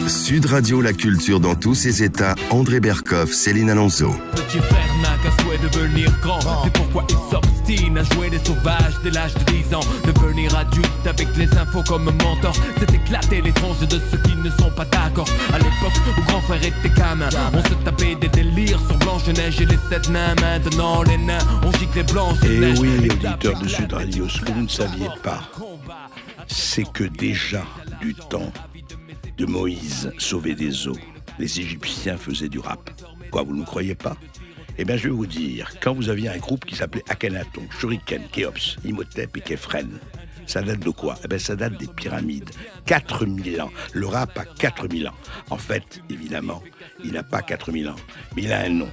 Sud Radio, la culture dans tous ses états. André Berkoff, Céline Alonso. Petit frère n'a qu'un souhait de devenir grand. C'est pourquoi il s'obstine à jouer les sauvages dès l'âge de 10 ans. Devenir adulte avec les infos comme mentor, c'est éclater les tronches de ceux qui ne sont pas d'accord. À l'époque où grand frère était gamin, on se tapait des délires sur Blanche-Neige et les 7 nains. Maintenant les nains, on gicle les blanches et neige. Et oui, auditeurs de Sud Radio, ce que vous ne saviez pas, c'est que déjà du temps de Moïse sauver des eaux, les Égyptiens faisaient du rap. Quoi, vous ne me croyez pas? Eh bien, je vais vous dire, quand vous aviez un groupe qui s'appelait Akhenaton, Shuriken, Khéops, Imhotep et Khéphren, ça date de quoi? Eh bien, ça date des pyramides. 4000 ans. Le rap a 4000 ans. En fait, évidemment, il n'a pas 4000 ans, mais il a un nom.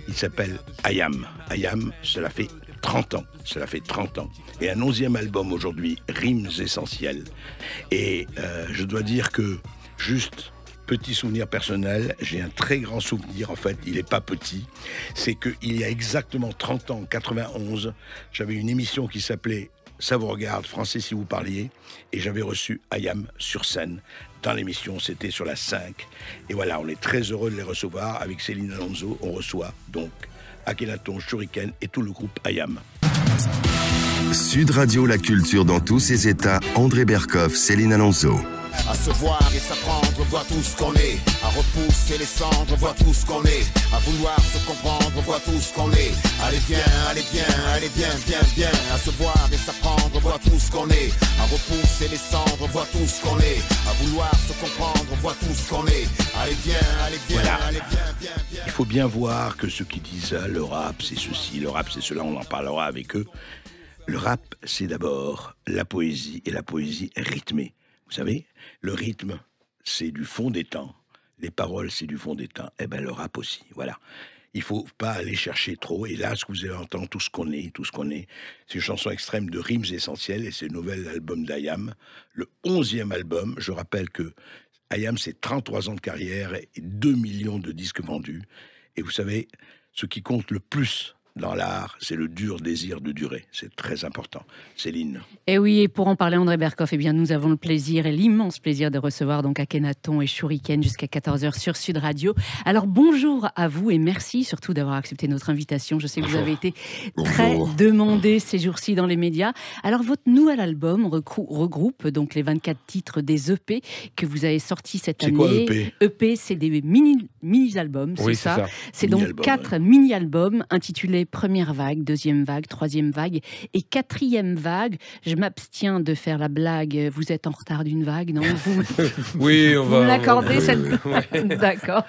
Il s'appelle Ayam. Ayam, cela fait 30 ans. Cela fait 30 ans. Et un 11e album aujourd'hui, Rimes Essentielles. Et je dois dire que, juste, petit souvenir personnel, j'ai un très grand souvenir, en fait, il n'est pas petit. C'est qu'il y a exactement 30 ans, en 91, j'avais une émission qui s'appelait Ça vous regarde, français si vous parliez, et j'avais reçu Ayam sur scène. Dans l'émission, c'était sur la 5. Et voilà, on est très heureux de les recevoir. Avec Céline Alonso, on reçoit donc Akhenaton, Shuriken et tout le groupe Ayam. Sud Radio, la culture dans tous ses états. André Berkoff, Céline Alonso. À se voir et s'apprendre, voir tout ce qu'on est. À repousser les cendres, voir tout ce qu'on est. À vouloir se comprendre, voir tout ce qu'on est. Allez viens, allez viens, allez viens, viens, viens. À se voir et s'apprendre, voir tout ce qu'on est. À repousser les cendres, voir tout ce qu'on est. À vouloir se comprendre, voir tout ce qu'on est. Allez viens, allez viens, voilà. Allez viens, viens, viens. Il faut bien voir que ceux qui disent le rap c'est ceci, le rap c'est cela, on en parlera avec eux. Le rap c'est d'abord la poésie et la poésie rythmée. Vous savez, le rythme, c'est du fond des temps. Les paroles, c'est du fond des temps. Eh bien, le rap aussi, voilà. Il ne faut pas aller chercher trop. Et là, ce que vous allez entendre, tout ce qu'on est, c'est une chanson extrême de Rimes Essentielles et c'est le nouvel album d'Ayam, le 11e album. Je rappelle que Ayam, c'est 33 ans de carrière et 2 millions de disques vendus. Et vous savez, ce qui compte le plus dans l'art, c'est le dur désir de durer. C'est très important. Céline. Et oui, et pour en parler, André Berkoff, eh bien, nous avons le plaisir et l'immense plaisir de recevoir donc Akhenaton et Shuriken jusqu'à 14h sur Sud Radio. Alors, bonjour à vous et merci surtout d'avoir accepté notre invitation. Je sais que vous avez été très demandé ces jours-ci dans les médias. Alors, votre nouvel album regroupe donc les 24 titres des EP que vous avez sortis cette année. C'est quoi EP? EP, c'est des mini-albums, Oui, c'est ça. C'est Mini-album, donc 4 mini-albums intitulés Première vague, deuxième vague, troisième vague et quatrième vague. Je m'abstiens de faire la blague. Vous êtes en retard d'une vague, non? Oui, on va. Vous l'accordez, cette Ouais. D'accord.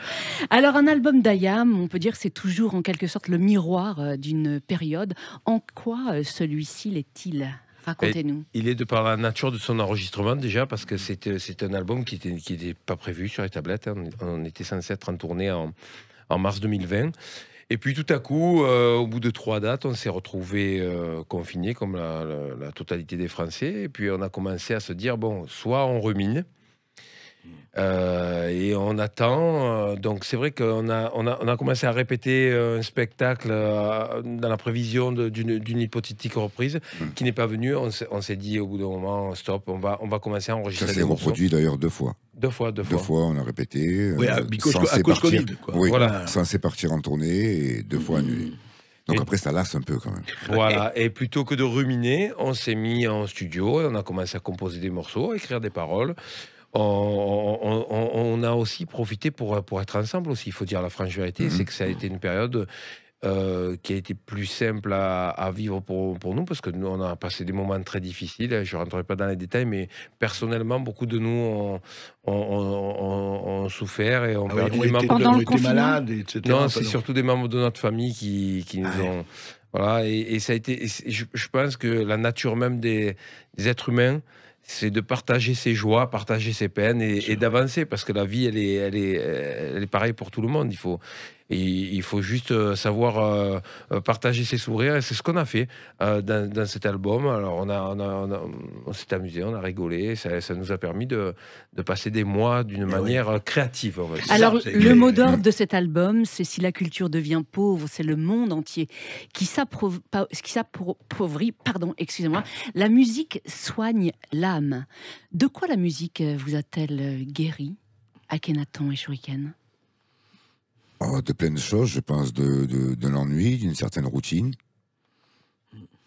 Alors, un album d'Ayam, on peut dire que c'est toujours en quelque sorte le miroir d'une période. En quoi celui-ci l'est-il? Racontez-nous. Il est de par la nature de son enregistrement déjà, parce que c'est un album qui était pas prévu sur les tablettes. Hein. On était censé être en tournée en mars 2020. Et puis tout à coup, au bout de 3 dates, on s'est retrouvés confinés comme la totalité des Français. Et puis on a commencé à se dire, bon, soit on rumine, et on attend. Donc c'est vrai qu'on a commencé à répéter un spectacle dans la prévision d'une hypothétique reprise qui n'est pas venue. On s'est dit au bout d'un moment, stop, on va commencer à enregistrer Ça des s'est morceaux. reproduit d'ailleurs 2 fois. Deux fois. 2 fois, on a répété. Oui, à cause Covid, quoi. Oui, Voilà. censé partir en tournée et 2 fois annulé. Donc Et- après, ça lasse un peu quand même. Voilà, et plutôt que de ruminer, on s'est mis en studio et on a commencé à composer des morceaux, à écrire des paroles. On a aussi profité pour être ensemble aussi, il faut dire la franche vérité, c'est que ça a été une période qui a été plus simple à vivre pour nous, parce que nous, on a passé des moments très difficiles. Je ne rentrerai pas dans les détails, mais personnellement, beaucoup de nous ont souffert et ont perdu des membres Pendant on le était confinement malades, etc. Non, c'est surtout des membres de notre famille qui nous ont... Voilà, et ça a été... Je pense que la nature même des êtres humains, c'est de partager ses joies, partager ses peines et d'avancer, parce que la vie, elle est pareille pour tout le monde. Il faut juste savoir partager ses sourires, et c'est ce qu'on a fait dans cet album. Alors on s'est amusé, on a rigolé, ça nous a permis de passer des mois d'une manière créative, on va dire. Alors, c'est le clair. mot d'ordre de cet album, c'est si la culture devient pauvre, c'est le monde entier qui s'appauvrit. Pardon, excusez-moi. La musique soigne l'âme. De quoi la musique vous a-t-elle guéri? Akhenaton et Shuriken? De plein de choses, je pense, de l'ennui, d'une certaine routine,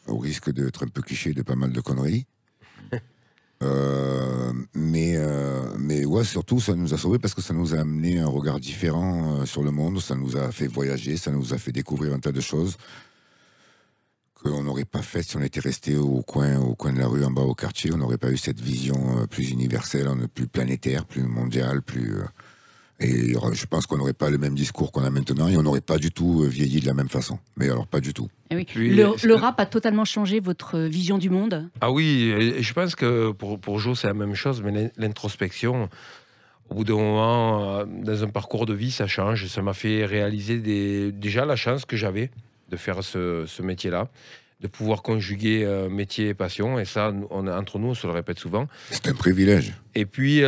au risque d'être un peu cliché de pas mal de conneries. Mais ouais, surtout, ça nous a sauvés parce que ça nous a amené un regard différent sur le monde, ça nous a fait voyager, ça nous a fait découvrir un tas de choses qu'on n'aurait pas faites si on était resté au coin de la rue en bas au quartier. On n'aurait pas eu cette vision plus universelle, plus planétaire, plus mondiale, et je pense qu'on n'aurait pas le même discours qu'on a maintenant et on n'aurait pas du tout vieilli de la même façon. Mais alors, pas du tout. Eh oui. Le rap a totalement changé votre vision du monde? Ah oui, et je pense que pour Joe, c'est la même chose, mais l'introspection, au bout d'un moment, dans un parcours de vie, ça change. Ça m'a fait réaliser déjà la chance que j'avais de faire ce métier-là, de pouvoir conjuguer métier et passion. Et ça, entre nous, on se le répète souvent. C'est un privilège. Et puis,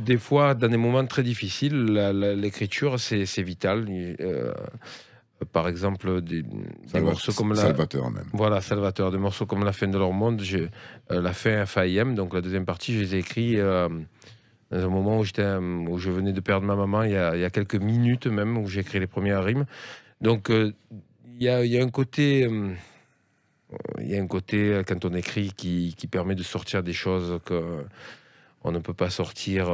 des fois, dans des moments très difficiles, l'écriture, c'est vital. Par exemple, des morceaux comme Salvateur même. Voilà, Salvateur. Des morceaux comme La fin de leur monde, la fin FAIM, donc la deuxième partie, je les ai écrits dans un moment où je venais de perdre ma maman, il y a quelques minutes même, où j'ai écrit les premières rimes. Donc, il y a un côté... Il y a un côté, quand on écrit, qui permet de sortir des choses qu'on ne peut pas sortir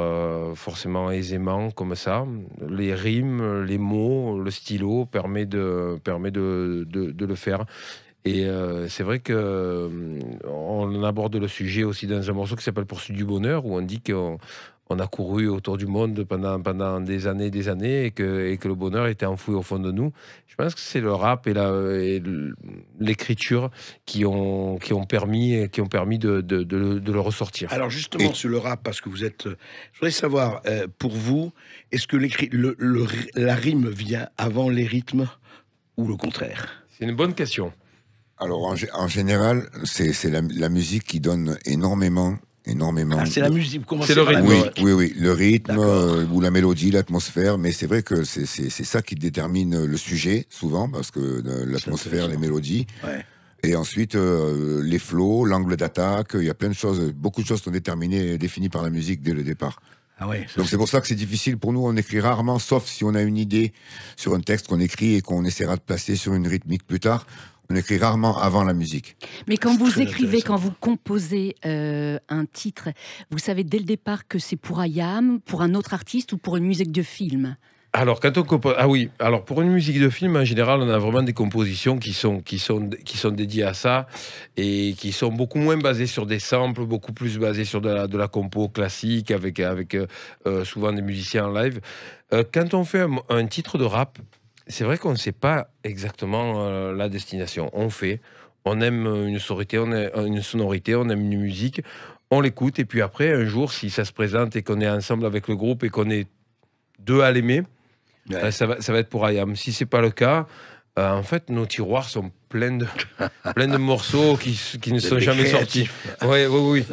forcément aisément comme ça. Les rimes, les mots, le stylo permet de le faire. Et c'est vrai qu'on aborde le sujet aussi dans un morceau qui s'appelle Poursuite du bonheur, où on dit qu'on a couru autour du monde pendant des années et que le bonheur était enfoui au fond de nous. Je pense que c'est le rap et l'écriture qui ont permis de le ressortir. Alors justement, sur le rap, parce que vous êtes... je voudrais savoir, pour vous, est-ce que la rime vient avant les rythmes ou le contraire? C'est une bonne question. Alors en général, c'est la musique qui donne énormément. Ah, c'est la musique, c'est le rythme. Oui, le rythme ou la mélodie, l'atmosphère, mais c'est vrai que c'est ça qui détermine le sujet, souvent, parce que l'atmosphère, les mélodies, et ensuite les flows, l'angle d'attaque, il y a plein de choses, beaucoup de choses sont définies par la musique dès le départ. Ah ouais, donc c'est pour ça que c'est difficile pour nous, on écrit rarement, sauf si on a une idée sur un texte qu'on écrit et qu'on essaiera de placer sur une rythmique plus tard. On écrit rarement avant la musique. Mais quand vous écrivez, quand vous composez un titre, vous savez dès le départ que c'est pour Ayam, pour un autre artiste ou pour une musique de film? Alors, quand on compose... Ah oui, alors pour une musique de film, en général, on a vraiment des compositions qui sont dédiées à ça et qui sont beaucoup moins basées sur des samples, beaucoup plus basées sur de la compo classique avec souvent des musiciens en live. Quand on fait un titre de rap, c'est vrai qu'on ne sait pas exactement la destination. On aime une sonorité, on aime une musique, on l'écoute, et puis après, un jour, si ça se présente et qu'on est ensemble avec le groupe et qu'on est deux à l'aimer, ça va être pour Ayam. Si c'est pas le cas, en fait, nos tiroirs sont pleins de morceaux qui ne sont jamais sortis. Oui,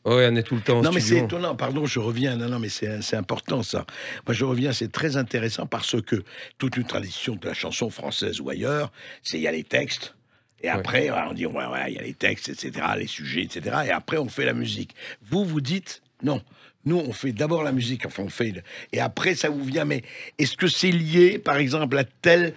on est tout le temps au studio. Non, mais c'est étonnant, pardon, je reviens. Non, mais c'est important, ça. Moi, je reviens, c'est très intéressant parce que toute une tradition de la chanson française ou ailleurs, il y a les textes. Et après, on dit, il y a les textes, etc., les sujets, etc. Et après, on fait la musique. Vous dites, non. Nous, on fait d'abord la musique, et après, ça vous vient. Mais est-ce que c'est lié, par exemple, à tel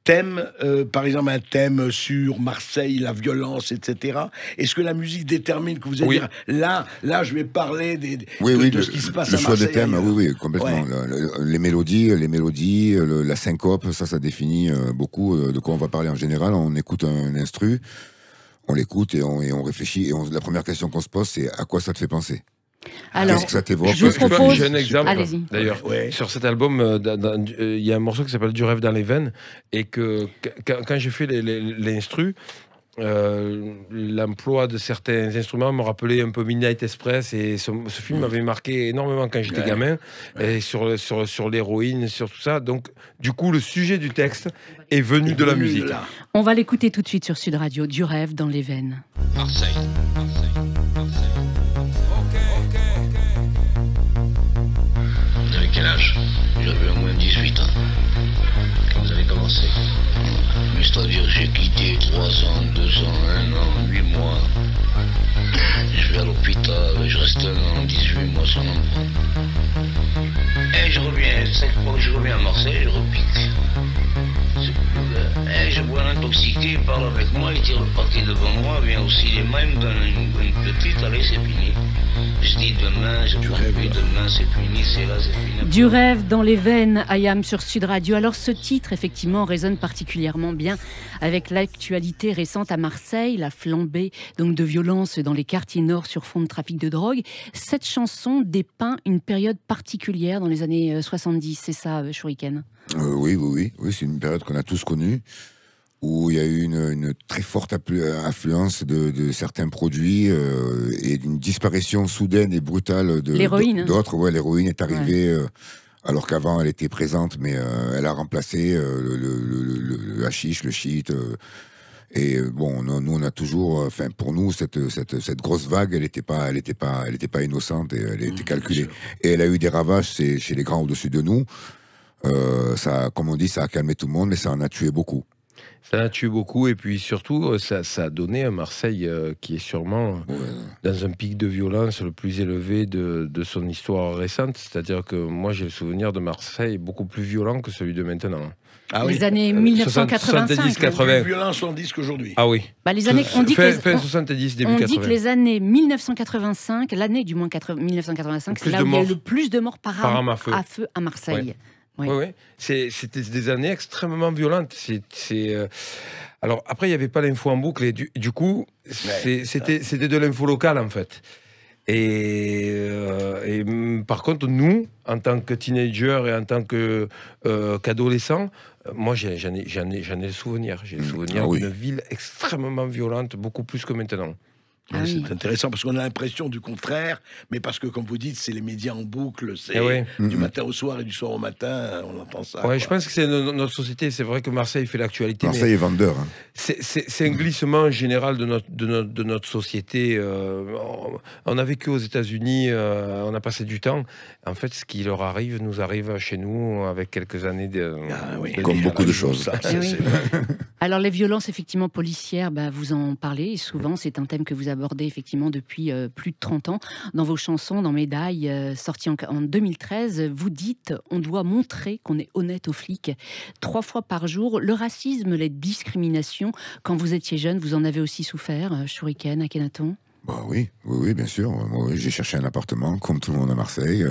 thème, par exemple, un thème sur Marseille, la violence, etc. Est-ce que la musique détermine que vous allez dire, là, je vais parler de ce qui se passe à Marseille? Le choix des thèmes, oui, complètement. Ouais. Les mélodies, la syncope, ça définit beaucoup de quoi on va parler en général. On écoute un instru, on l'écoute et on réfléchit. Et la première question qu'on se pose, c'est à quoi ça te fait penser? Alors, qu'est-ce que ça t'évoque? je vous propose... J'ai un exemple, allez-y. d'ailleurs. Sur cet album, il y a un morceau qui s'appelle Du rêve dans les veines, et que quand j'ai fait l'instru, l'emploi de certains instruments me rappelait un peu Midnight Express, et ce film m'avait marqué énormément quand j'étais gamin, et sur l'héroïne, sur tout ça. Donc, du coup, le sujet du texte est venu de la musique. On va l'écouter tout de suite sur Sud Radio, Du rêve dans les veines. Marseille. Vous avez quel âge? J'avais au moins 18 ans quand vous avez commencé. Mais c'est-à-dire j'ai quitté 3 ans, 2 ans, 1 an, 8 mois. Je vais à l'hôpital, je reste 1 an, 18 mois sans emploi. Et je reviens, chaque fois que je reviens à Marseille, je repique. Je vois un intoxiqué, il parle avec moi, il tire le parti devant moi, vient aussi les mains, il me donne une petite, allez, c'est fini. Je dis demain, je prends plus, demain, c'est fini, c'est là, c'est fini. Du rêve dans les veines, Ayam sur Sud Radio. Alors ce titre, effectivement, résonne particulièrement bien avec l'actualité récente à Marseille, la flambée donc de violence dans les quartiers nord sur fond de trafic de drogue. Cette chanson dépeint une période particulière dans les années 70, c'est ça, Shuriken? Oui, c'est une période qu'on a tous connue, où il y a eu une très forte influence de certains produits et d'une disparition soudaine et brutale l'héroïne, d'autres. Ouais, l'héroïne est arrivée alors qu'avant elle était présente, mais elle a remplacé le hashish, le shit. Et bon, nous on a toujours, enfin pour nous cette grosse vague, elle était pas innocente et elle était calculée. Et elle a eu des ravages chez les grands au-dessus de nous. Ça, comme on dit, ça a calmé tout le monde, mais ça en a tué beaucoup. Ça a tué beaucoup, et puis surtout, ça a donné un Marseille qui est sûrement dans un pic de violence le plus élevé de son histoire récente. C'est-à-dire que moi, j'ai le souvenir de Marseille beaucoup plus violent que celui de maintenant. Ah oui. Les années 1985. 70-80. Plus violent 70 qu'aujourd'hui. Ah oui. Bah, les années, on dit fin que 70, début on 80. dit que les années 1985, l'année du moins 1985, c'est là où il y a eu le plus de morts par arme à feu à Marseille. Oui. C'était des années extrêmement violentes. Alors après, il n'y avait pas l'info en boucle, et du coup, c'était de l'info locale en fait. Et par contre, nous, en tant que teenager et en tant qu'adolescent, moi j'en ai le souvenir. J'ai le souvenir d'une ville extrêmement violente, beaucoup plus que maintenant. Ah oui. C'est intéressant parce qu'on a l'impression du contraire, mais parce que, comme vous dites, c'est les médias en boucle, c'est du matin au soir et du soir au matin, on entend ça. Ouais, je pense que c'est notre société. C'est vrai que Marseille fait l'actualité. Marseille est vendeur. Hein. C'est un glissement général de notre société. On a vécu aux États-Unis, on a passé du temps. En fait, ce qui leur arrive nous arrive chez nous avec quelques années de. Comme beaucoup de choses. Alors, les violences, effectivement, policières, vous en parlez souvent. C'est un thème que vous abordez, effectivement, depuis plus de 30 ans. Dans vos chansons, dans Médaille, sortie en 2013, vous dites « On doit montrer qu'on est honnête aux flics ». 3 fois par jour, le racisme, les discriminations, quand vous étiez jeune, vous en avez aussi souffert, Shuriken, Akhenaton? Oui, bien sûr. Moi, j'ai cherché un appartement, comme tout le monde à Marseille.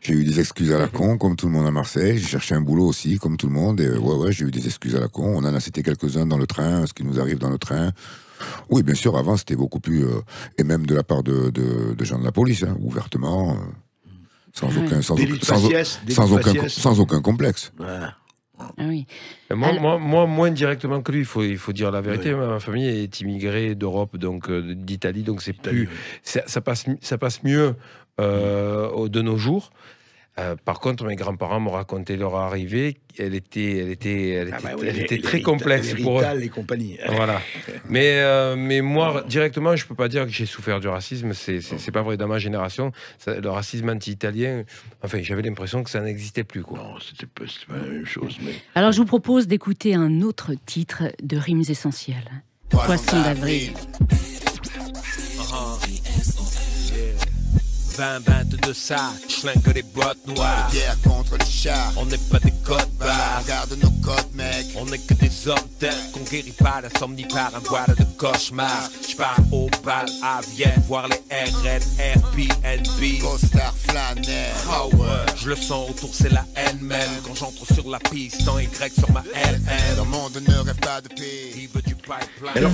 J'ai eu des excuses à la con, comme tout le monde à Marseille. J'ai cherché un boulot aussi, comme tout le monde. Et j'ai eu des excuses à la con. On en a cité quelques-uns dans le train, ce qui nous arrive dans le train. Oui, bien sûr, avant, c'était beaucoup plus... et même de la part de gens de la police, ouvertement, sans aucun complexe. Ah oui. Moi, moins directement que lui, il faut dire la vérité. Ma famille est immigrée d'Europe, donc d'Italie, donc c'est plus, ça passe mieux de nos jours. Par contre, mes grands-parents m'ont raconté leur arrivée. Elle était très complexe pour eux. Et compagnie. Voilà. Mais moi, directement, je peux pas dire que j'ai souffert du racisme. C'est pas vrai. Dans ma génération, le racisme anti-italien, enfin, j'avais l'impression que ça n'existait plus, quoi. Non, c'était pas la même chose. Mais... Alors, je vous propose d'écouter un autre titre de Rimes Essentielles. Poisson d'avril. 20-22 ça, schlingue les bottes noires. Pierre contre le chat. On n'est pas des codes barres. Regarde nos codes, mec. On n'est que des hommes tels qu'on guérit pas l'insomnie par un voile de cauchemar. J'pars au bal à Vienne, voir les RN, Airbnb. Costard flaneur. Oh ouais, je le sens autour, c'est la haine même. Quand j'entre sur la piste, en Y sur ma LN. Le monde ne rêve pas de paix. Il veut du pipeline.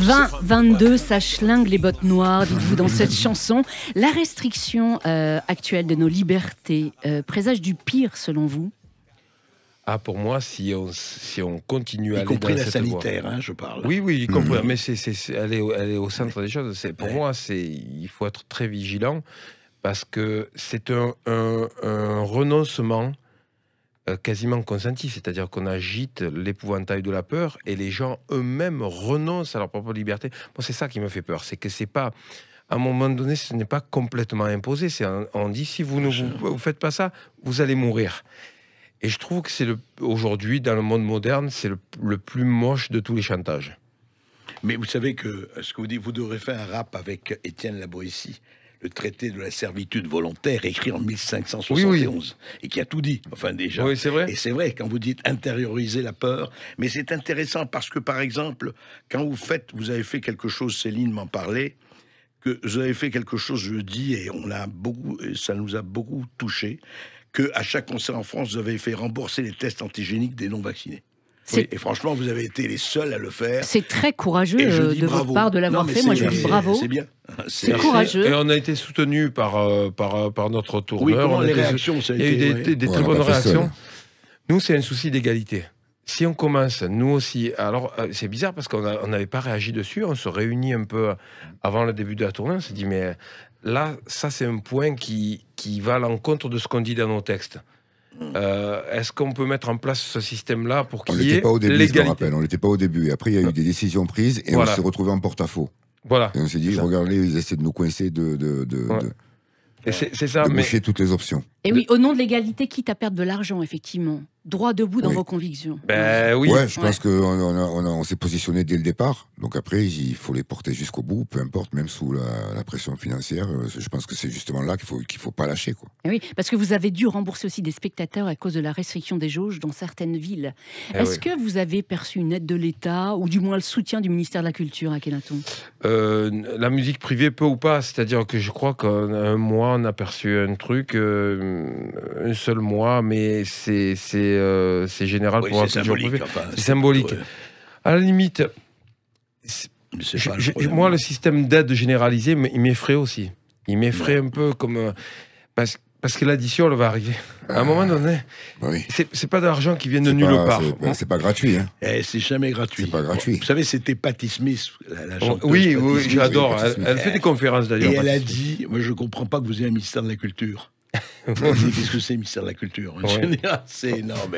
20-22, ça schlingue les bottes noires, dites-vous dans cette chanson. La restriction actuelle de nos libertés présage du pire, selon vous? Pour moi, si on continue à aller dans cette voie... Y compris la sanitaire, je parle. Oui, y compris. Mais elle est au centre des choses. Pour moi, il faut être très vigilant parce que c'est un renoncement quasiment consenti. C'est-à-dire qu'on agite l'épouvantail de la peur et les gens eux-mêmes renoncent à leur propre liberté. Moi, c'est ça qui me fait peur. C'est que c'est pas... À un moment donné, ce n'est pas complètement imposé. On dit, si vous ne vous faites pas ça, vous allez mourir. Et je trouve que aujourd'hui, dans le monde moderne, c'est le plus moche de tous les chantages. Mais vous savez que ce que vous dites, vous devrez faire un rap avec Étienne La Boétie. le traité de la servitude volontaire écrit en 1571 et qui a tout dit, enfin déjà. Oui, c'est vrai. Et c'est vrai, quand vous dites intérioriser la peur, mais c'est intéressant parce que, par exemple, quand vous avez fait quelque chose, Céline m'en parlait, que vous avez fait quelque chose, je dis, et ça nous a beaucoup touché, que à chaque concert en France, vous avez fait rembourser les tests antigéniques des non-vaccinés. Oui, et franchement, vous avez été les seuls à le faire. C'est très courageux de votre part de l'avoir fait. Moi, je dis bravo. C'est bien. C'est courageux. Et on a été soutenus par notre tourneur. Oui, comment les réactions, ça a été, il y a eu des très bonnes réactions. Nous, c'est un souci d'égalité. Si on commence, nous aussi, alors c'est bizarre parce qu'on n'avait pas réagi dessus, on se réunit un peu avant le début de la tournée, on s'est dit, mais là, ça c'est un point qui va à l'encontre de ce qu'on dit dans nos textes. Est-ce qu'on peut mettre en place ce système-là pour qu'il y ait l'égalité ? On n'était pas au début. Et après, il y a eu des décisions prises et on s'est retrouvé en porte-à-faux. Voilà. Et on s'est dit, regardez, ils essaient de nous coincer, c'est ça, de boucher toutes les options. Et oui, au nom de l'égalité, quitte à perdre de l'argent, effectivement. Droit debout dans vos convictions. Ben oui. Ouais, je pense qu'on s'est positionné dès le départ. Donc après, il faut les porter jusqu'au bout, peu importe, même sous la pression financière. Je pense que c'est justement là qu'il faut pas lâcher, quoi. Et oui, parce que vous avez dû rembourser aussi des spectateurs à cause de la restriction des jauges dans certaines villes. Est-ce que vous avez perçu une aide de l'État, ou du moins le soutien du ministère de la Culture à Akhenaton ? La musique privée, peu ou pas. C'est-à-dire que je crois qu'en un mois, on a perçu un truc, un seul mois, mais c'est général pour la culture privée. C'est symbolique. Ouais. À la limite, moi, le système d'aide généralisé, il m'effraie aussi. Il m'effraie un peu comme... Parce que l'addition, elle va arriver. À un moment donné, c'est pas de l'argent qui vient de nulle part. C'est pas gratuit. Hein. C'est jamais gratuit. C'est pas gratuit. Vous savez, c'était Patti Smith, la chanteuse. Oui, j'adore. Elle fait des conférences d'ailleurs. Et elle a dit, moi je comprends pas que vous ayez un ministère de la Culture. Qu'est-ce que c'est, le ministère de la Culture ? C'est énorme.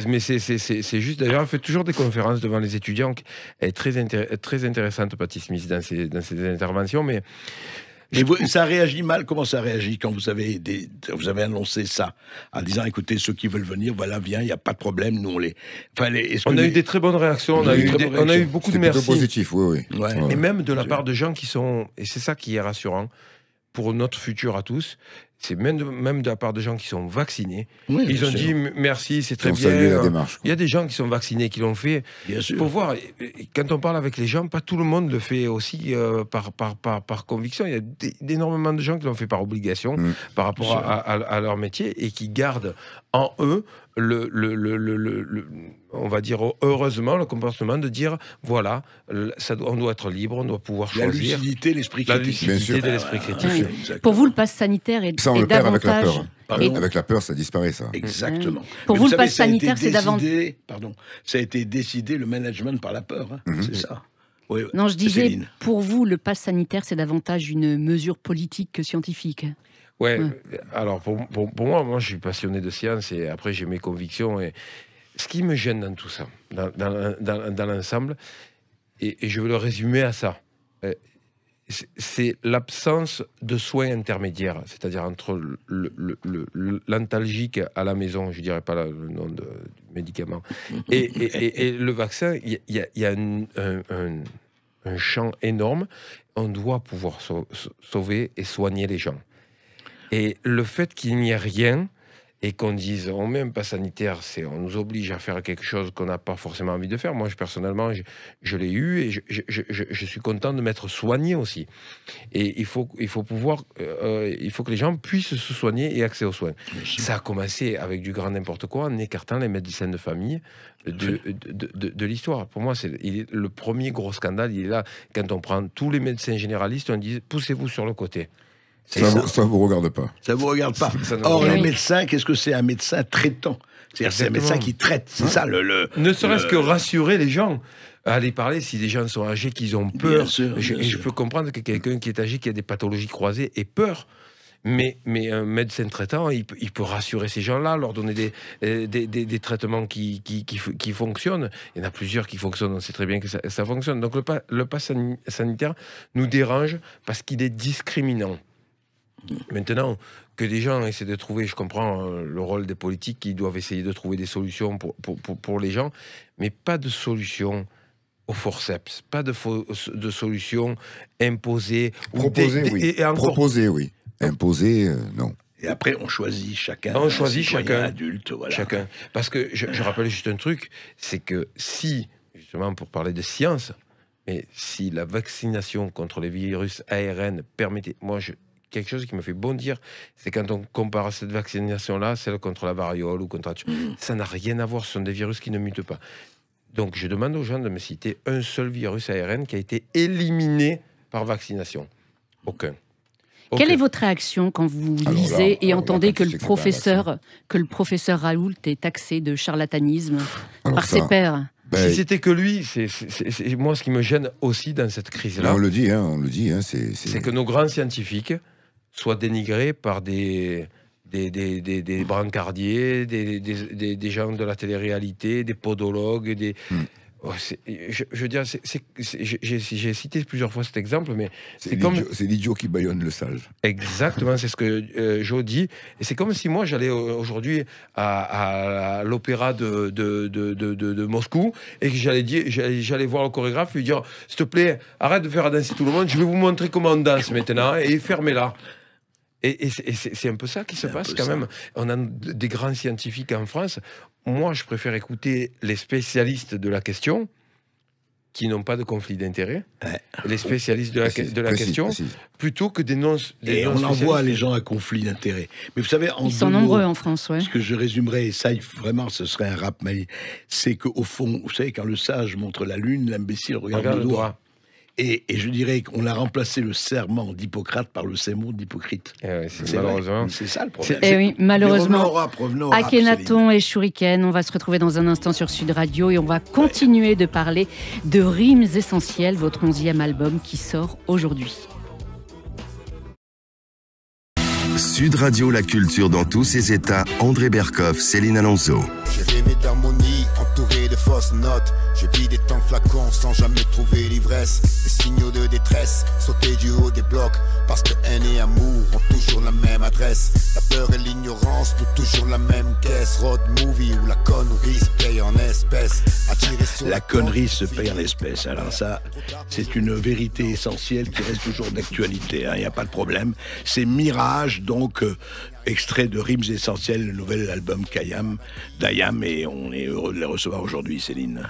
Mais c'est juste, d'ailleurs, elle fait toujours des conférences devant les étudiants. Elle est très intéressante, Patti Smith, dans ses interventions. Mais ça réagit mal. Comment ça réagit quand vous avez annoncé ça en disant, écoutez, ceux qui veulent venir, voilà, viens, il n'y a pas de problème, nous on les... on a eu des très bonnes réactions, on a eu beaucoup de merci. C'était positif, oui. Et même de la part de gens qui sont... Et c'est ça qui est rassurant pour notre futur à tous. C'est même de la part de gens qui sont vaccinés. Oui, ils ont dit merci, c'est très bien. La démarche, il y a des gens qui sont vaccinés, qui l'ont fait. Il faut voir, quand on parle avec les gens, pas tout le monde le fait aussi par conviction. Il y a énormément de gens qui l'ont fait par obligation, par rapport à leur métier, et qui gardent en eux on va dire heureusement le comportement de dire voilà, on doit être libre, on doit pouvoir choisir. La lucidité, l'esprit critique. La lucidité de l'esprit critique. Pour vous, le pass sanitaire est ça, on le perd avec la peur. Et... Avec la peur, ça disparaît, ça. Exactement. Pour vous, le pass sanitaire, c'est davantage... ça a été décidé, le management, par la peur. C'est ça. Oui, non, je disais, Céline. Pour vous, le pass sanitaire, c'est davantage une mesure politique que scientifique. Ouais. Alors pour moi, je suis passionné de science et après j'ai mes convictions. Et ce qui me gêne dans tout ça, dans l'ensemble, et je veux le résumer à ça, c'est l'absence de soins intermédiaires, c'est-à-dire entre l'antalgique à la maison, je dirais pas le nom du médicament, et le vaccin. Il y a un champ énorme. On doit pouvoir sauver et soigner les gens. Et le fait qu'il n'y ait rien et qu'on dise on met un pass sanitaire, on nous oblige à faire quelque chose qu'on n'a pas forcément envie de faire. Moi, personnellement, je l'ai eu et je suis content de m'être soigné aussi. Et il faut que les gens puissent se soigner et accès aux soins. Ça a commencé avec du grand n'importe quoi en écartant les médecins de famille de l'histoire. Pour moi, le premier gros scandale, il est là. Quand on prend tous les médecins généralistes, on dit poussez-vous sur le côté. Ça vous regarde pas. Ça vous regarde pas. Or, les médecins, qu'est-ce que c'est un médecin traitant ? C'est-à-dire c'est un médecin qui traite. C'est ça Ne serait-ce que rassurer les gens. Aller parler si des gens sont âgés, qu'ils ont peur. Je peux comprendre que quelqu'un qui est âgé, qui a des pathologies croisées, ait peur. Mais un médecin traitant, il peut rassurer ces gens-là, leur donner des traitements qui fonctionnent. Il y en a plusieurs qui fonctionnent, on sait très bien que ça fonctionne. Donc le pass sanitaire nous dérange parce qu'il est discriminant. Maintenant, que des gens essaient de trouver, je comprends le rôle des politiques qui doivent essayer de trouver des solutions pour les gens, mais pas de solution au forceps, pas de solution imposée. Proposer, oui. Et encore, Proposer, oui. Imposer, non. Et après, on choisit chacun. On choisit chacun. Adulte, voilà. Chacun. Parce que je rappelle juste un truc, c'est que si, justement pour parler de science, mais si la vaccination contre les virus ARN permettait... Quelque chose qui me fait bondir, c'est quand on compare cette vaccination-là, celle contre la variole ou contre... Ça n'a rien à voir, ce sont des virus qui ne mutent pas. Donc je demande aux gens de me citer un seul virus ARN qui a été éliminé par vaccination. Aucun. Quelle est votre réaction quand vous lisez et entendez que le professeur Raoult est taxé de charlatanisme par ses pairs? Si c'était que lui, c'est moi ce qui me gêne aussi dans cette crise-là. On le dit, c'est que nos grands scientifiques soient dénigrés par des brancardiers, des gens de la télé-réalité, des podologues, je veux dire, j'ai cité plusieurs fois cet exemple, mais c'est l'idiot qui bâillonne le sage. Exactement, c'est ce que Joe dit. Et c'est comme si moi, j'allais aujourd'hui à l'opéra de Moscou et que j'allais voir le chorégraphe et lui dire, s'il te plaît, arrête de faire danser tout le monde, je vais vous montrer comment on danse maintenant, et fermez-la. Et c'est un peu ça qui se passe quand même. On a des grands scientifiques en France. Moi, je préfère écouter les spécialistes de la question, qui n'ont pas de conflit d'intérêt, les spécialistes de la question, plutôt que des non Et on envoie les gens à conflit d'intérêt. Mais vous savez, ils sont nombreux en France, ouais. Ce que je résumerais, et ça, vraiment, ce serait un rap, c'est qu'au fond, vous savez, quand le sage montre la lune, l'imbécile regarde le doigt. Et je dirais qu'on a remplacé le serment d'Hippocrate par le sermon d'Hypocrite. Malheureusement. C'est ça le problème. Oui, malheureusement. Revenons au rap, Akhenaton et Shuriken, on va se retrouver dans un instant sur Sud Radio et on va continuer de parler de Rimes Essentielles, votre 11e album qui sort aujourd'hui. Sud Radio, la culture dans tous ses états. André Berkoff, Céline Alonso. J'ai rêvé d'harmonie, entouré de fausses notes. Je vis des temps flacons sans jamais trouver l'ivresse. Des signaux de détresse, sauter du haut des blocs. Parce que haine et amour ont toujours la même adresse. La peur et l'ignorance ont toujours la même caisse. Road movie où la connerie se paye en espèces. La connerie se paye en espèces. Alors ça, c'est une vérité essentielle qui reste toujours d'actualité. Il n'y a pas de problème. C'est Mirage, donc extrait de Rimes Essentielles, le nouvel album d'Ayam, et on est heureux de les recevoir aujourd'hui, Céline.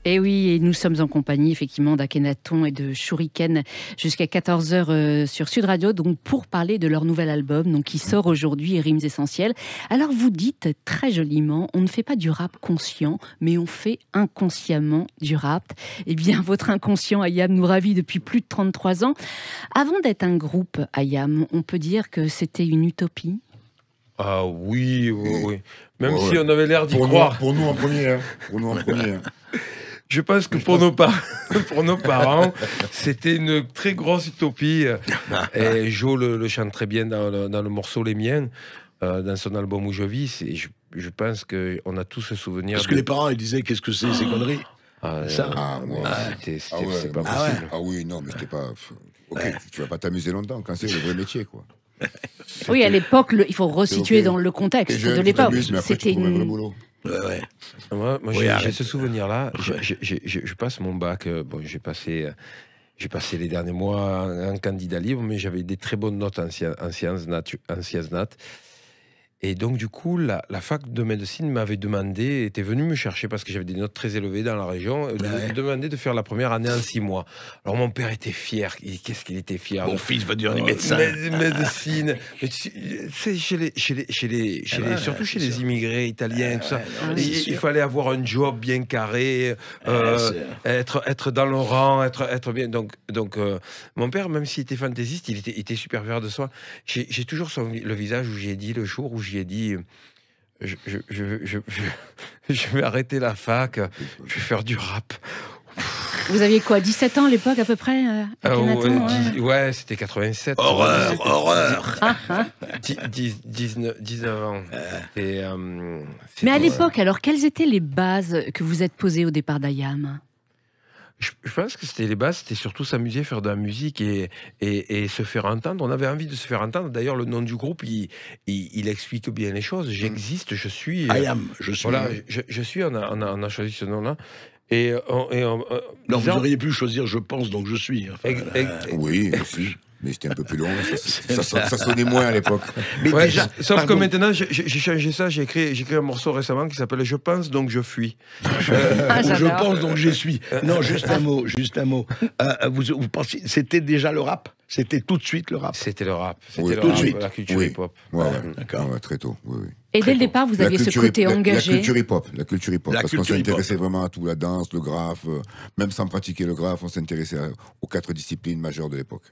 Et oui, et nous sommes en compagnie effectivement d'Akhenaton et de Shuriken jusqu'à 14h sur Sud Radio, donc pour parler de leur nouvel album, donc qui sort aujourd'hui, Rimes Essentielles. Alors vous dites très joliment, on ne fait pas du rap conscient, mais on fait inconsciemment du rap. Eh bien, votre inconscient Ayam nous ravit depuis plus de 33 ans. Avant d'être un groupe Ayam, on peut dire que c'était une utopie. Ah oui. Même si on avait l'air d'y croire. Pour nous en premier. Je pense que pour nos parents, c'était une très grosse utopie. Et Joe le chante très bien dans le morceau Les Miens, dans son album Où je vis. Je pense qu'on a tous ce souvenir. Parce que les parents, ils disaient, qu'est-ce que c'est ces conneries? C'est pas possible. Ah oui, non, mais c'était pas... Ok, tu vas pas t'amuser longtemps quand c'est le vrai métier, quoi. Oui, à l'époque, il faut resituer dans le contexte de l'époque. C'était un vrai boulot. Moi j'ai ce souvenir-là. Je passe mon bac. J'ai passé les derniers mois en candidat libre, mais j'avais des très bonnes notes en sciences nat. Et donc, du coup, la fac de médecine était venue me chercher parce que j'avais des notes très élevées dans la région, me demandait de faire la première année en 6 mois. Alors, mon père était fier. Qu'est-ce qu'il était fier? Mon fils va devenir médecin. Médecine. C'est surtout chez les immigrés italiens, tout ça. Il fallait avoir un job bien carré, être dans le rang, être bien. Donc mon père, même s'il était fantaisiste, il était super fier de soi. J'ai toujours le visage où j'ai dit, le jour où j'ai dit je vais arrêter la fac, je vais faire du rap. Vous aviez quoi, 17 ans à l'époque à peu près, ouais, c'était 87. Horreur. 19 ans. Mais à l'époque, alors, quelles étaient les bases que vous êtes posées au départ d'Ayam ? Je pense que c'était les bases, c'était surtout s'amuser, faire de la musique et se faire entendre. On avait envie de se faire entendre. D'ailleurs, le nom du groupe, il explique bien les choses. J'existe, je suis. Ayam, je suis. Voilà, je suis, on a choisi ce nom-là. Non, vous auriez pu choisir Je pense donc je suis. Enfin, Oui, aussi. Mais c'était un peu plus long, ça sonnait moins à l'époque. Mais Ouais, déjà, sauf que maintenant, j'ai changé ça, j'ai écrit un morceau récemment qui s'appelle Je pense donc je fuis. Ou je pense donc j'y suis. Non, juste un mot. Vous pensez, c'était déjà le rap? C'était tout de suite le rap? C'était le rap, Oui, le tout de rap, suite. la culture hip-hop. Ouais, d'accord. Ouais, très tôt. Oui. Et dès le départ, vous aviez ce côté engagé. La culture hip-hop, La parce qu'on culture s'intéressait hip-hop. vraiment à tout, la danse, le graphe, même sans pratiquer le graphe, on s'intéressait aux 4 disciplines majeures de l'époque.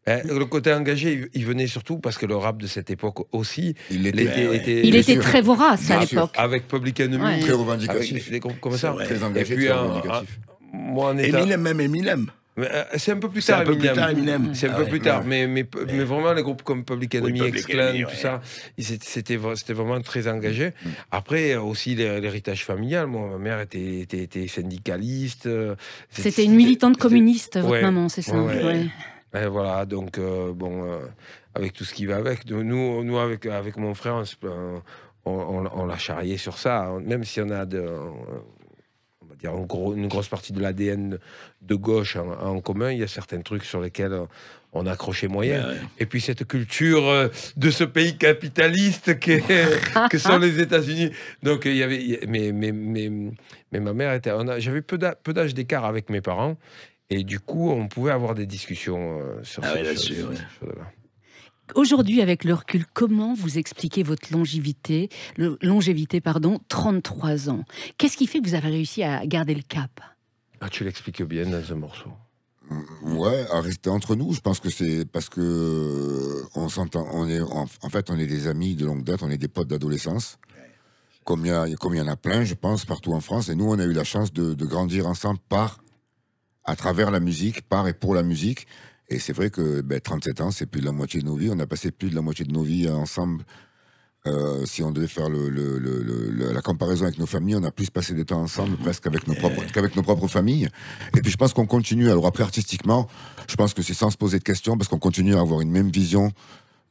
Le côté engagé, il venait surtout parce que le rap de cette époque aussi, Il Il Bien était sûr. très vorace à Bien sûr. l'époque. avec Public Enemy, Ouais. Très revendicatif. avec les groupes comme ça. vrai. Très engagé, Et puis, très revendicatif. moi en état... Eminem. Mais, c'est un peu plus C'est tard, un peu plus tard, Eminem. Eminem. C'est un Ah peu ouais. plus tard, mais vraiment les groupes comme Public Enemy, Public X-Clan, Enemy, tout ouais. ça, c'était vraiment très engagé. Après aussi l'héritage familial. Moi, ma mère était syndicaliste. C'était une militante c'était- communiste, votre ouais, maman, c'est ça? ouais. Ouais. Et voilà, donc avec tout ce qui va avec. Nous avec mon frère, on l'a charrié sur ça. Même si on a on va dire une grosse partie de l'ADN de gauche en commun, il y a certains trucs sur lesquels on a accroché moyen. Ouais. Et puis cette culture de ce pays capitaliste que sont les États-Unis. Donc il y avait, mais ma mère j'avais peu d'âge d'écart avec mes parents. Et du coup, on pouvait avoir des discussions sur Ah ouais, ces là-dessus, choses- ouais. ces choses-là. Aujourd'hui, avec le recul, comment vous expliquez votre longévité, 33 ans? Qu'est-ce qui fait que vous avez réussi à garder le cap? Ah, tu l'expliques bien dans un morceau. Ouais, à rester entre nous, je pense que c'est parce que on s'entend, en fait, on est des amis de longue date, on est des potes d'adolescence. Comme il y en a plein, je pense, partout en France. Et nous, on a eu la chance de grandir ensemble à travers la musique, par et pour la musique. Et c'est vrai que 37 ans, c'est plus de la moitié de nos vies. On a passé plus de la moitié de nos vies ensemble. Si on devait faire la comparaison avec nos familles, on a plus passé de temps ensemble presque qu'avec nos propres familles. Et puis je pense qu'on continue. Alors après, artistiquement, je pense que c'est sans se poser de questions parce qu'on continue à avoir une même vision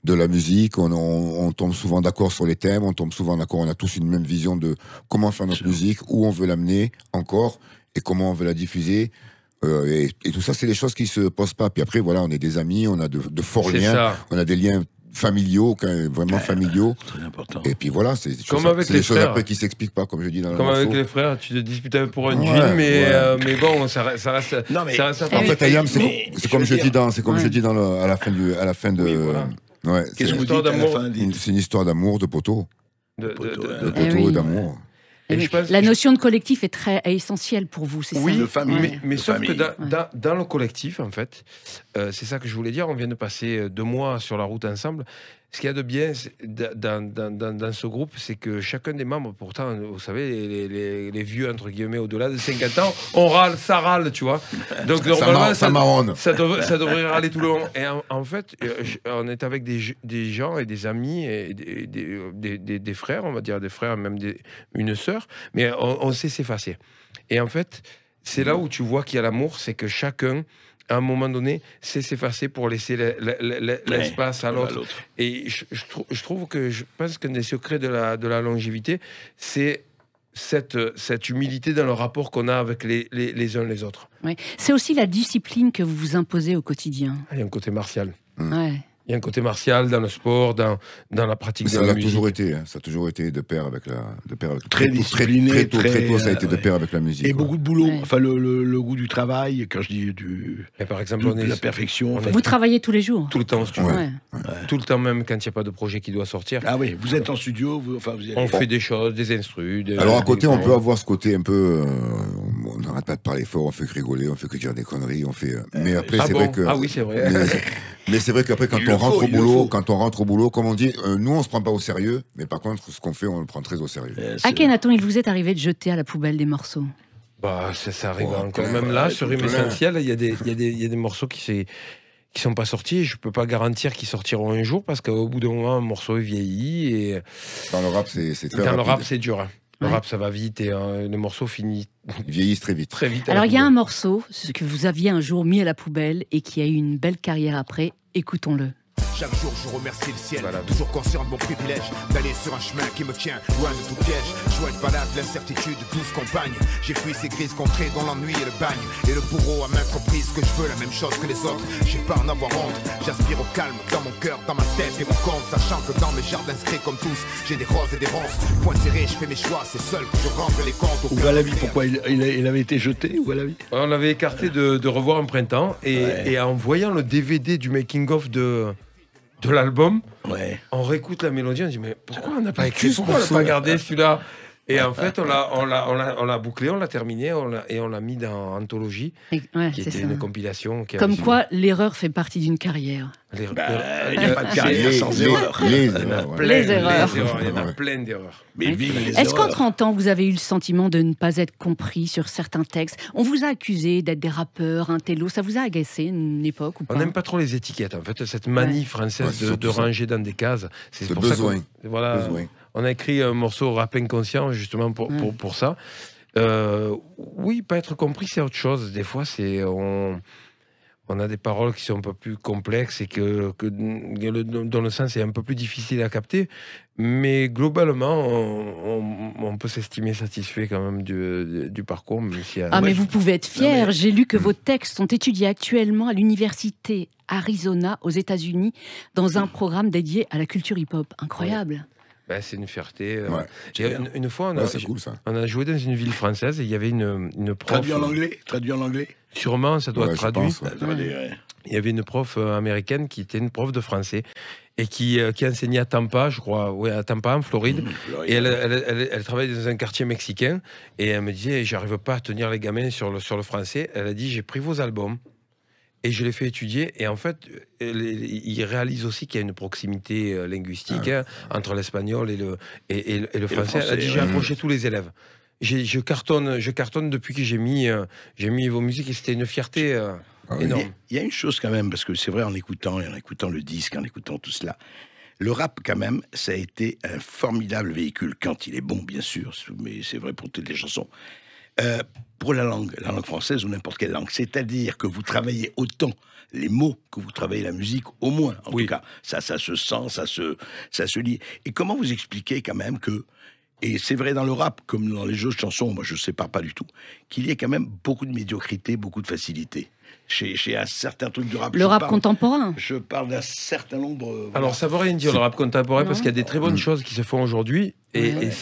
de la musique. On tombe souvent d'accord sur les thèmes, on tombe souvent d'accord. On a tous une même vision de comment faire notre musique, où on veut l'amener encore et comment on veut la diffuser. Et tout ça, c'est des choses qui se posent pas. Puis après, voilà, on est des amis, on a de forts C'est liens, ça. on a des liens familiaux, vraiment familiaux. Très important. Et puis voilà, c'est Comme avec les des choses frères. après qui s'expliquent pas, comme je dis dans le Comme avec morceau. les frères, tu te disputes un peu pour un Ouais, jean, ouais. mais bon, ça reste. Non, mais- ça reste En fait, Ayam, Mais c'est comme je je veux dis dire- à la fin de. Oui, voilà. Ouais, Qu'est-ce c'est que vous histoire dites à la d'amour. fin? Dites. c'est une histoire d'amour, de poteau, de- de Eh poteau oui. et d'amour. Et je pense- La notion de collectif est essentielle pour vous, c'est Oui, ça? de famille. Ouais. mais De sauf que famille. dans le collectif, en fait, c'est ça que je voulais dire. On vient de passer 2 mois sur la route ensemble. Ce qu'il y a de bien dans ce groupe, c'est que chacun des membres, pourtant, vous savez, les vieux, entre guillemets, au-delà de 50 ans, on râle, ça râle, tu vois. Donc, normalement, Ça marronne. ça devrait râler tout le long. Et en fait, on est avec des gens et des amis et des frères, on va dire des frères, même une sœur, mais on sait s'effacer. Et en fait, c'est là où tu vois qu'il y a l'amour, c'est que chacun, à un moment donné, sait s'effacer pour laisser l'espace à l'autre. Et je trouve que je pense qu'un des secrets de la longévité, c'est cette humilité dans le rapport qu'on a avec les uns les autres. Ouais. C'est aussi la discipline que vous vous imposez au quotidien. Il y a un côté martial. Ouais. Il y a un côté martial dans le sport, dans la pratique Mais de ça la a musique. toujours été, hein, ça a toujours été de pair avec Très discipliné, très tôt, ça a été de ouais. pair avec la musique. Et quoi. beaucoup de boulot. Ouais. Enfin, le goût du travail, quand je dis Et par exemple, de la perfection. enfin, Vous travaillez tous les jours? tout le temps en studio. Ouais. Tout le temps, même quand il n'y a pas de projet qui doit sortir. Ah oui, vous êtes en studio, vous y allez. On fait des choses, des instrus. Alors à côté, on peut avoir ce côté un peu, on n'arrête pas de parler fort, on fait que rigoler, on fait que dire des conneries, on fait. Mais après, c'est vrai que. Ah oui, c'est vrai. Mais c'est vrai qu'après, quand Il le on rentre faut, au il le boulot, faut. comme on dit, nous on se prend pas au sérieux, mais par contre, ce qu'on fait, on le prend très au sérieux. À Kenaton, il vous est arrivé de jeter à la poubelle des morceaux? Bah, ça arrive Oh, encore. plein, Même là, ouais, sur tout Rime plein. Essentiel, il y a des morceaux qui sont pas sortis. Je peux pas garantir qu'ils sortiront un jour parce qu'au bout d'un moment, un morceau est vieilli et Dans le rap, c'est très dans le rapide. rap, c'est dur. Hein. Le Ouais. rap, ça va vite et le morceau finit Ils vieillissent très vite. très vite. à la Alors, il y a un poubelle. morceau ce que vous aviez un jour mis à la poubelle et qui a eu une belle carrière après. Écoutons-le. Chaque jour je remercie le ciel, Voilà. toujours conscient de mon privilège d'aller sur un chemin qui me tient loin de tout piège. Joie de balade, l'incertitude, 12 compagnes. J'ai fui ces grises contrées dans l'ennui et le bagne. Et le bourreau à maintes reprises que je veux la même chose que les autres. J'ai pas en avoir honte, j'aspire au calme dans mon cœur, dans ma tête et mon compte. Sachant que dans mes jardins inscrits comme tous, j'ai des roses et des ronces. Point serré, je fais mes choix, c'est seul que je rentre les comptes. Où la vie, pourquoi il avait été jeté? Où la vie? On l'avait écarté de revoir un printemps et en voyant le DVD du making-of de l'album, on réécoute la mélodie, on dit mais pourquoi on n'a pas écrit, pourquoi on n'a pas gardé celui-là? Et en fait, on l'a bouclé, on l'a terminé et on l'a mis dans Anthologie, qui était une compilation. Comme quoi, l'erreur fait partie d'une carrière. Il n'y a pas de carrière sans erreur. Les erreurs. Il y en a plein d'erreurs. Mais vive les Est-ce qu'en erreurs. 30 ans, vous avez eu le sentiment de ne pas être compris sur certains textes? On vous a accusé d'être des rappeurs, un télo. Ça vous a agacé une époque ou pas? On n'aime pas trop les étiquettes. En fait, cette manie française de ranger dans des cases, c'est pour besoin. ça voilà. On a écrit un morceau rap inconscient justement pour ça. Oui, pas être compris, c'est autre chose. Des fois, on a des paroles qui sont un peu plus complexes et dont le sens est un peu plus difficile à capter. Mais globalement, on peut s'estimer satisfait quand même du parcours. Même si mais vous pouvez être fier. J'ai lu que vos textes sont étudiés actuellement à l'université Arizona aux États-Unis dans un programme dédié à la culture hip-hop. Incroyable. Ben, c'est une fierté. Ouais. Une fois, c'est cool, ça. on a joué dans une ville française et il y avait une prof. Traduit en anglais. Sûrement, ça doit être traduit. pense, Il y avait une prof américaine qui était une prof de français et qui enseignait à Tampa, je crois, à Tampa, en Floride. Et elle travaillait dans un quartier mexicain. Et elle me disait, j'arrive pas à tenir les gamins sur le français. Elle a dit, j'ai pris vos albums. Et je l'ai fait étudier. Et en fait, il réalise aussi qu'il y a une proximité linguistique entre l'espagnol et le français. Elle a dit, j'ai approché tous les élèves. Je cartonne depuis que j'ai mis vos musiques et c'était une fierté énorme. Il y a une chose quand même, parce que c'est vrai, en écoutant le disque, en écoutant tout cela, le rap quand même, ça a été un formidable véhicule, quand il est bon bien sûr, mais c'est vrai pour toutes les chansons, pour la langue française ou n'importe quelle langue. C'est-à-dire que vous travaillez autant les mots que vous travaillez la musique, au moins. En tout cas, ça se sent, ça se lit. Et comment vous expliquez quand même que, et c'est vrai dans le rap, comme dans les autres chansons, moi je ne sépare pas du tout, qu'il y ait quand même beaucoup de médiocrité, beaucoup de facilité. Chez un certain truc du rap. Le rap contemporain. Je parle d'un certain nombre... voilà. Alors ça veut rien dire le rap contemporain parce qu'il y a des très bonnes choses qui se font aujourd'hui.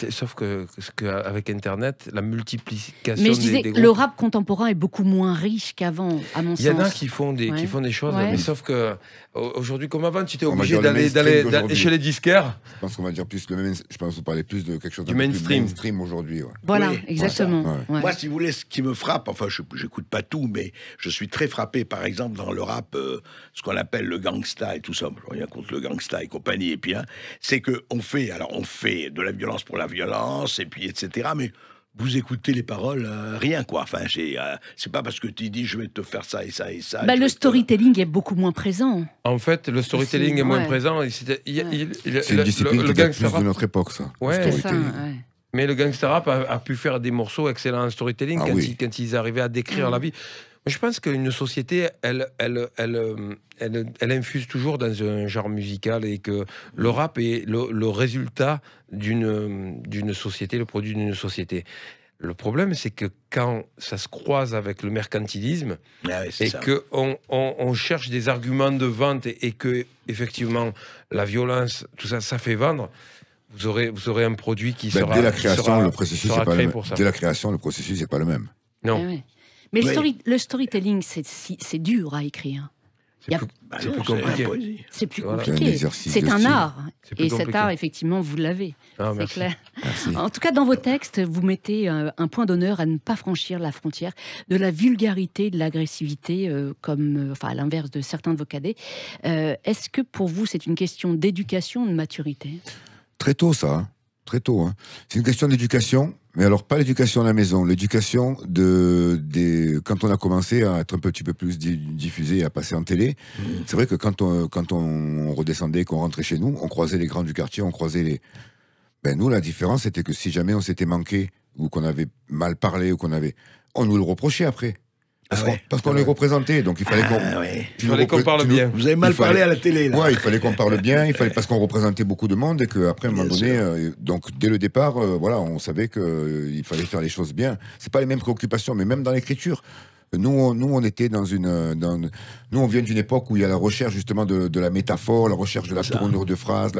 Sauf que avec Internet, la multiplication mais je disais, des groupes, le rap contemporain est beaucoup moins riche qu'avant, à mon sens. Il y en a qui font des choses, mais sauf que aujourd'hui, comme avant, tu étais On va obligé dire le d'aller mainstream chez les disquaires. Je pense qu'on va dire plus le même. Je pense que vous parlez plus de quelque chose Du d'un peu mainstream. plus mainstream aujourd'hui. Ouais. Voilà, Oui, exactement. Ouais. Moi, si vous voulez, ce qui me frappe, enfin, je n'écoute pas tout, mais je suis très frappé, par exemple, dans le rap, ce qu'on appelle le gangsta et tout ça, rien contre le gangsta et compagnie, et puis, c'est qu'on fait de la violence pour la violence, et puis, etc., mais vous écoutez les paroles, rien, quoi. Enfin, c'est pas parce que tu dis, je vais te faire ça et ça et ça. Le storytelling est beaucoup moins présent. En fait, le storytelling est moins présent. C'est une discipline qui date plus de notre époque, ça. Ouais, le C'est ça, storytelling. ouais. Mais le gangsta rap a pu faire des morceaux excellents en storytelling quand ils arrivaient à décrire la vie. Je pense qu'une société, elle infuse toujours dans un genre musical et que le rap est le résultat d'une société, le produit d'une société. Le problème, c'est que quand ça se croise avec le mercantilisme et qu'on cherche des arguments de vente et que effectivement la violence, tout ça, ça fait vendre. Vous aurez un produit qui sera dès la création, le processus sera c'est pas créé le même. pour ça. Dès la création, le processus c'est pas le même. Non. Ouais. Mais le storytelling, c'est dur à écrire. C'est plus compliqué. C'est plus Voilà. compliqué. C'est de un style. art. C'est plus Et cet compliqué. art, effectivement, vous l'avez. Ah, C'est merci. clair. Merci. En tout cas, dans vos textes, vous mettez un point d'honneur à ne pas franchir la frontière de la vulgarité, de l'agressivité, à l'inverse de certains de vos cadets. Est-ce que pour vous, c'est une question d'éducation, de maturité? Très tôt, ça. Hein. Très tôt. Hein. C'est une question d'éducation, mais alors pas l'éducation à la maison, l'éducation quand on a commencé à être un petit peu plus diffusé, à passer en télé. C'est vrai que quand on redescendait, qu'on rentrait chez nous, on croisait les grands du quartier, on croisait les... nous, la différence, c'était que si jamais on s'était manqué, ou qu'on avait mal parlé, on nous le reprochait après. Parce qu'on les représentait, donc il fallait qu'on... Ouais. Il fallait qu'on parle bien. Vous avez mal parlé à la télé, là. Ouais, il fallait qu'on parle bien, parce qu'on représentait beaucoup de monde et qu'après, à un moment donné, donc dès le départ, voilà, on savait qu'il fallait faire les choses bien. C'est pas les mêmes préoccupations, mais même dans l'écriture. Nous, on était nous, on vient d'une époque où il y a la recherche justement de la métaphore, la recherche de la tournure de phrase,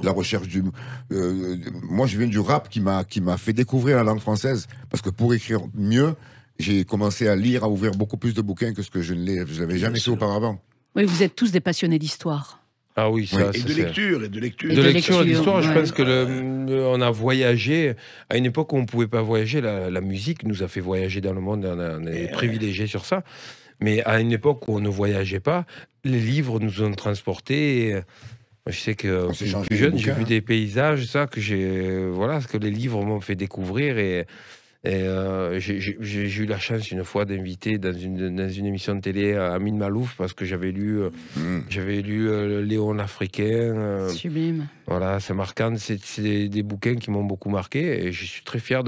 la recherche du. Moi, je viens du rap qui m'a fait découvrir la langue française, parce que pour écrire mieux, j'ai commencé à lire, à ouvrir beaucoup plus de bouquins que ce que je l'avais jamais fait auparavant. Oui, vous êtes tous des passionnés d'histoire. Ah oui, ça, Et de lecture, et de lecture. De lecture et d'histoire, ouais. je pense que on a voyagé à une époque où on ne pouvait pas voyager. La musique nous a fait voyager dans le monde, on est privilégiés sur ça. Mais à une époque où on ne voyageait pas, les livres nous ont transportés. Je sais que plus jeune, j'ai vu des paysages, ça, que les livres m'ont fait découvrir. Et j'ai eu la chance une fois d'inviter dans une émission de télé Amin Malouf, parce que j'avais lu Léon l'Africain. Sublime. Voilà, c'est marquant. C'est des bouquins qui m'ont beaucoup marqué, et je suis très fier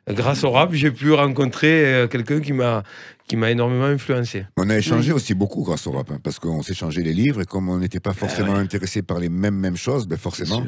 grâce au rap, j'ai pu rencontrer quelqu'un qui m'a énormément influencé. On a échangé aussi beaucoup grâce au rap, parce qu'on s'échangeait les livres, et comme on n'était pas forcément intéressés par les mêmes choses, ben forcément...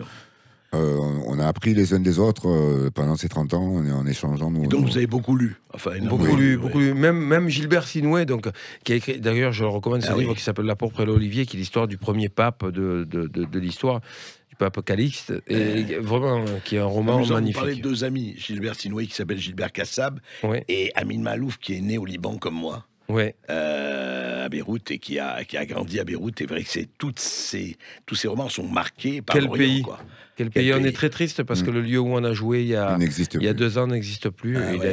on a appris les uns des autres pendant ces 30 ans en échangeant. Et donc vous avez beaucoup lu. Enfin, beaucoup lu. Même Gilbert Sinoué, donc, qui a écrit, d'ailleurs je recommande ce livre qui s'appelle La pourpre et l'olivier, qui est l'histoire du premier pape de l'histoire, du pape Calixte, et vraiment qui est un roman magnifique. Vous parlez de deux amis, Gilbert Sinoué qui s'appelle Gilbert Kassab, et Amin Malouf qui est né au Liban comme moi. À Beyrouth, et qui a grandi à Beyrouth. Et vrai que tous ces romans sont marqués par l'Orient, quoi. Quel pays. On est très triste parce que le lieu où on a joué il y a 2 ans n'existe plus. Il a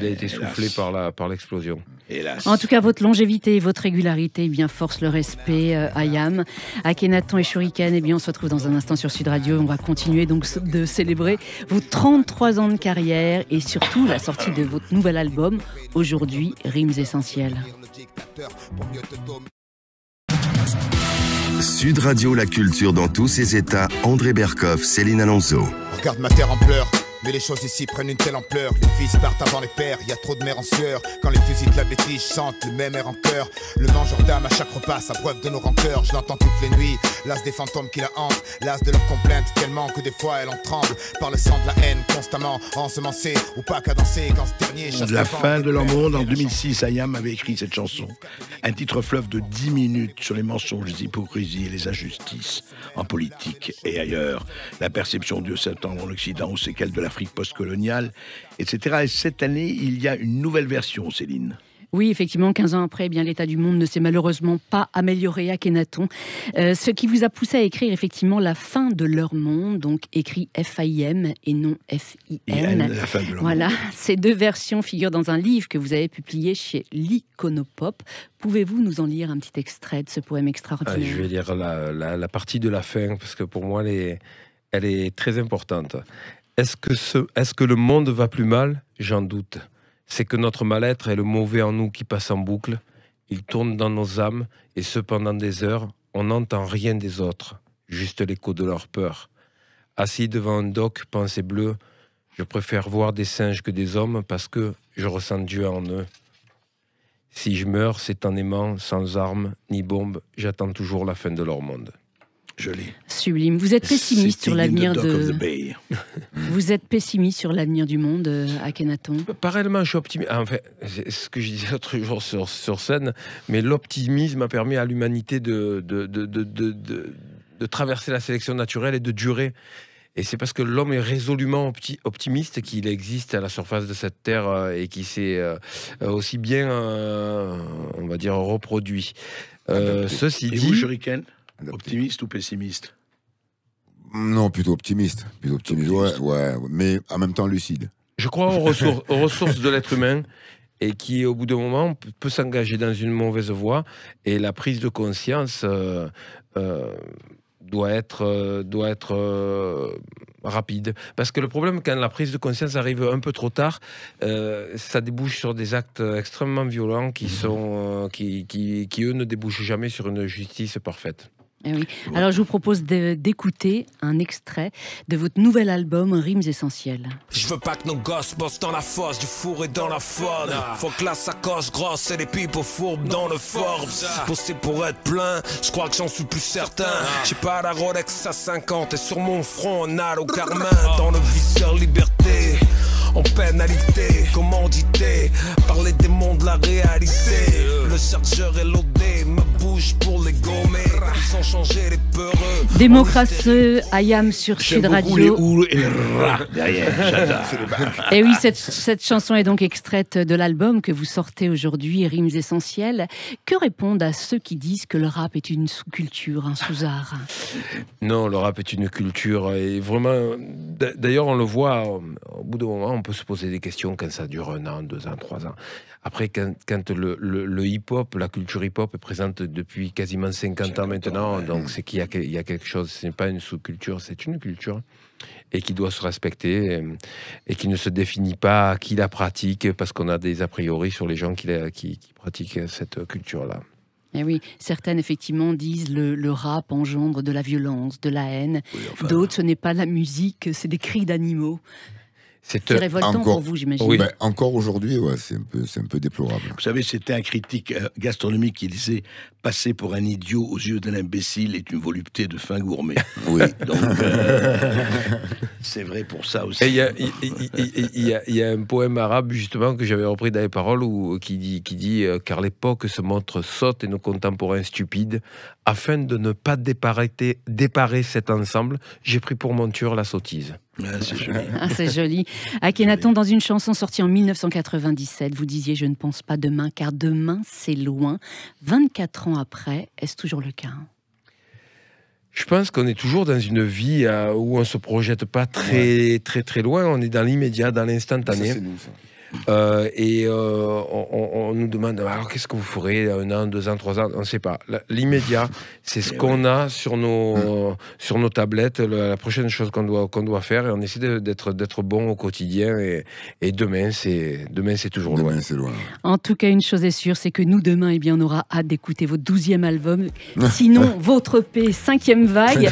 été soufflé par l'explosion. Hélas. En tout cas, votre longévité et votre régularité force le respect, Ayam. Akhenaton et Shuriken, on se retrouve dans un instant sur Sud Radio. On va continuer donc de célébrer vos 33 ans de carrière et surtout la sortie de votre nouvel album, aujourd'hui, Rimes Essentielles. Sud Radio, la culture dans tous ses états. André Berkoff, Céline Alonso. Regarde ma terre en pleurs. Mais les choses ici prennent une telle ampleur. Les fils partent avant les pères, y a trop de mères en sueur. Quand les fusils de la bêtise chantent le même air en cœur. Le mangeur d'âme à chaque repas s'abreuve de nos rancœurs. Je l'entends toutes les nuits, l'as des fantômes qui la hantent. L'as de leurs complaintes tellement que des fois elle en tremble. Par le sang de la haine constamment ensemencée. Ou pas qu'à danser quand ce dernier chasse la fin de leur monde, en 2006, Ayam avait écrit cette chanson. Un titre fleuve de 10 minutes sur les mensonges, les hypocrisies et les injustices en politique et ailleurs. La perception de Satan en Occident aux séquelles de l'Afrique post-coloniale, etc. Et cette année, il y a une nouvelle version, Céline. Oui, effectivement, 15 ans après, l'état du monde ne s'est malheureusement pas amélioré à Akhenaton. Ce qui vous a poussé à écrire effectivement La fin de leur monde, donc écrit F-A-I-M et non F-I-N. La fin de leur voilà, monde. Ces deux versions figurent dans un livre que vous avez publié chez l'Iconopop. Pouvez-vous nous en lire un petit extrait de ce poème extraordinaire ? Je vais lire la partie de la fin, parce que pour moi, elle est très importante. Est-ce que le monde va plus mal ? J'en doute. C'est que notre mal-être est le mauvais en nous qui passe en boucle. Il tourne dans nos âmes, et cependant des heures, on n'entend rien des autres, juste l'écho de leur peur. Assis devant un dock, pensée bleue, je préfère voir des singes que des hommes parce que je ressens Dieu en eux. Si je meurs, c'est en aimant, sans armes ni bombes, j'attends toujours la fin de leur monde. Joli. Sublime. Vous êtes pessimiste sur l'avenir Vous êtes pessimiste sur l'avenir du monde, Akhenaton ? Pas réellement, je suis optimiste. Enfin, c'est ce que je disais l'autre jour sur scène, mais l'optimisme a permis à l'humanité de traverser la sélection naturelle et de durer. Et c'est parce que l'homme est résolument optimiste qu'il existe à la surface de cette terre et qui s'est aussi bien, on va dire, reproduit. Ceci dit... vous, Shuriken ? Optimiste ou pessimiste ? Non, plutôt optimiste. Ouais, mais en même temps lucide. Je crois aux ressources de l'être humain et qui, au bout d'un moment, peut s'engager dans une mauvaise voie. Et la prise de conscience doit être rapide. Parce que le problème, quand la prise de conscience arrive un peu trop tard, ça débouche sur des actes extrêmement violents qui eux, ne débouchent jamais sur une justice parfaite. Eh oui. Alors je vous propose d'écouter un extrait de votre nouvel album Rimes Essentielles. Je veux pas que nos gosses bossent dans la fosse, du four et dans la Ford. Faut que la sacoche grosse et les pipes fourbes dans le Forbes. Bosser pour être plein, je crois que j'en suis plus certain. J'ai pas la Rolex à 50 et sur mon front on a au Carmin. Dans le visseur liberté, en pénalité, commandité par les démons de la réalité. Le chargeur est loadé, ma bouche pour les gommer. Ils ont changé les peureux. Démocratie, Ayam sur Sud Radio. Les ou et les rats derrière, j'adore. Et oui, cette chanson est donc extraite de l'album que vous sortez aujourd'hui, Rimes Essentielles. Que répondent à ceux qui disent que le rap est une sous-culture, un sous-art? Non, le rap est une culture et vraiment. D'ailleurs, on le voit. Au bout d'un moment, on peut se poser des questions quand ça dure 1 an, 2 ans, 3 ans. Après, quand le hip-hop, la culture hip-hop est présente depuis quasiment 50 ans maintenant, donc c'est qu'il y a quelque chose. Ce n'est pas une sous-culture, c'est une culture et qui doit se respecter et qui ne se définit pas qui la pratique parce qu'on a des a priori sur les gens qui pratiquent cette culture-là. Eh oui, certaines effectivement disent le rap engendre de la violence, de la haine. Oui, enfin, d'autres, ce n'est pas la musique, c'est des cris d'animaux. C'est révoltant encore, pour vous, j'imagine. Oui. Encore aujourd'hui, ouais, c'est un peu déplorable. Vous savez, c'était un critique gastronomique qui disait « Passer pour un idiot aux yeux d'un imbécile est une volupté de fin gourmet ». Oui. Donc, c'est vrai pour ça aussi. Il y a un poème arabe, justement, que j'avais repris dans les paroles, qui dit car l'époque se montre sotte et nos contemporains stupides. Afin de ne pas déparer cet ensemble, j'ai pris pour monture la sottise. Ah, c'est joli. Ah, c'est joli. Akhenaton, dans une chanson sortie en 1997, vous disiez « Je ne pense pas demain, car demain, c'est loin ». 24 ans après, est-ce toujours le cas ? Je pense qu'on est toujours dans une vie où on ne se projette pas très loin. On est dans l'immédiat, dans l'instantané. Ça, c'est nous, ça. On nous demande alors qu'est-ce que vous ferez 1 an, 2 ans, 3 ans, on ne sait pas. L'immédiat, c'est ce qu'on a sur nos tablettes, la prochaine chose qu'on doit faire, et on essaie d'être bon au quotidien. Et demain, c'est toujours loin. C'est loin. En tout cas, une chose est sûre, c'est que nous demain, eh bien, on aura hâte d'écouter votre 12e album. Sinon, votre EP 5e vague.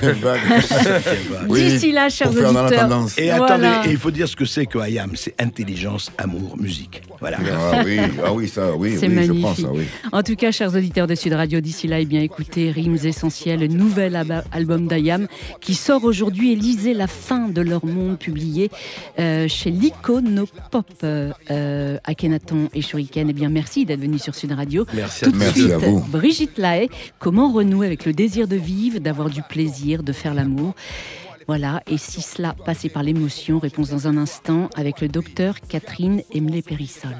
D'ici là, chers auditeurs. Et attendez, il faut dire ce que c'est que Ayam, c'est intelligence, amour, musique. Voilà. C'est magnifique. Je pense, ça, oui. En tout cas, chers auditeurs de Sud Radio, d'ici là, eh bien, écoutez Rimes Essentielles, le nouvel album d'Ayam qui sort aujourd'hui, et lisez La fin de leur monde, publié chez l'Iconopop. Akhenaton et Shuriken, eh bien, merci d'être venus sur Sud Radio. Merci à vous. Brigitte Lahaye, comment renouer avec le désir de vivre, d'avoir du plaisir, de faire l'amour? Voilà, et si cela passait par l'émotion, réponse dans un instant avec le docteur Catherine Emlé-Périssol.